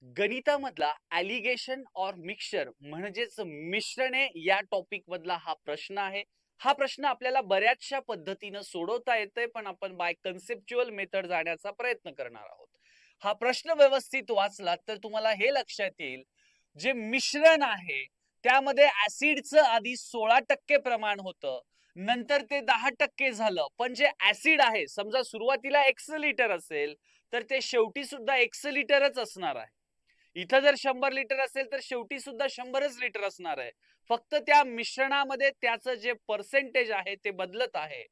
गणितामधला allegation और mixture म्हणजेच मिश्रणे या टॉपिक मधला हा प्रश्न आहे. हा प्रश्न आपल्याला बऱ्याचशा पद्धतीनं सोडवता येतोय, पण आपण बाय कन्सेप्च्युअल मेथड जाण्याचा प्रयत्न करणार आहोत. हा प्रश्न व्यवस्थित वाचलात तर तुम्हाला हे लक्षात येईल, जे मिश्रण आहे त्यामध्ये ऍसिडचं आधी 16% प्रमाण होतं, नंतर ते 10% झालं. पण जे ऍसिड आहे, समजा सुरुवातीला एक्स लिटर असेल तर ते शेवटी सुद्धा एक्स लिटरच असणार आहे. इथं जर 100 लिटर असेल तर शेवटी सुद्धा 100च लिटर असणार आहे. फक्त त्या मिश्रणामध्ये त्याचं जे पर्सेंटेज आहे ते बदलत आहे.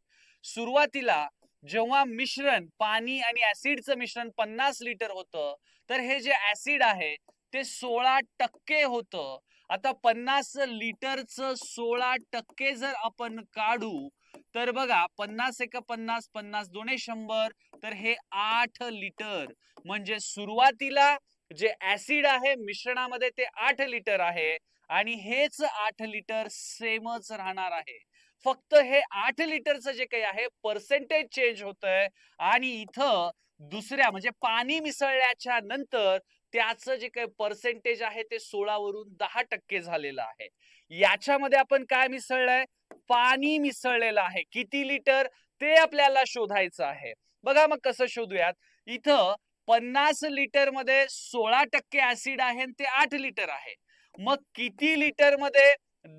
सुरुवातीला जेव्हा मिश्रण पाणी आणि ऍसिडचं मिश्रण 50 लिटर होतं, तर हे जे ऍसिड आहे ते 16% होतं. आता 50 लिटरचं 16% जर आपण काढू तर बघा, 50 एक 50, 50 दोने 100, तर हे 8 लिटर. म्हणजे सुरुवातीला जे ऍसिड आहे मिश्रणामध्ये ते 8 लिटर आहे आणि हेच 8 लिटर सेमच राहणार आहे. फक्त हे 8 लिटरचं जे काही आहे पर्सेंटेज चेंज होतंय आणि इथं दुसऱ्या म्हणजे पाणी मिसळल्याच्या नंतर त्याचं जे काही पर्सेंटेज आहे ते 16 वरून 10% झालेलं आहे. याच्यामध्ये आपण काय मिसळलंय? पाणी मिसळलेलं आहे. किती लिटर ते आपल्याला शोधायचं आहे. बघा मग कसं शोधूयात. इथं 50 लिटर मध्ये 16% ऍसिड आहे आणि ते 8 लिटर आहे. मग किती लिटर मध्ये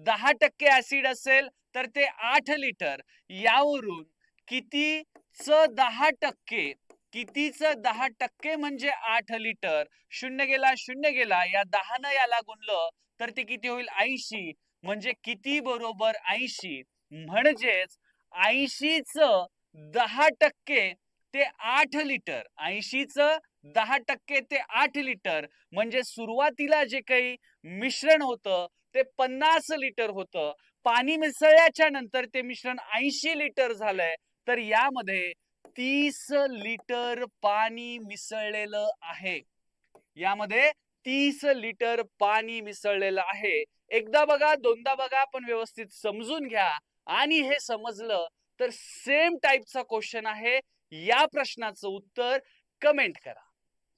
10% ऍसिड असेल तर ते 8 लिटर. यावरून कितीच 10%, कितीच 10% म्हणजे 8 लिटर. शून्य गेला शून्य गेला, या 10 याला गुणलं तर ते किती होईल? 80. म्हणजे किती बरोबर 80. म्हणजेच 80च 10% ते 8 लिटर. 80च 10% ते 8 लिटर. म्हणजे सुरुवातीला जे काही मिश्रण होतं ते 50 लिटर होतं. पाणी मिसळल्याच्या नंतर ते मिश्रण 80 लिटर झालंय. तर यामध्ये 30 लिटर पाणी मिसळलेलं आहे. यामध्ये 30 लिटर पाणी मिसळलेलं आहे. एकदा बघा, दोनदा बघा, पण व्यवस्थित समजून घ्या. आणि हे समजलं तर सेम टाईपचा क्वेश्चन आहे. या प्रश्नाचं उत्तर कमेंट करा.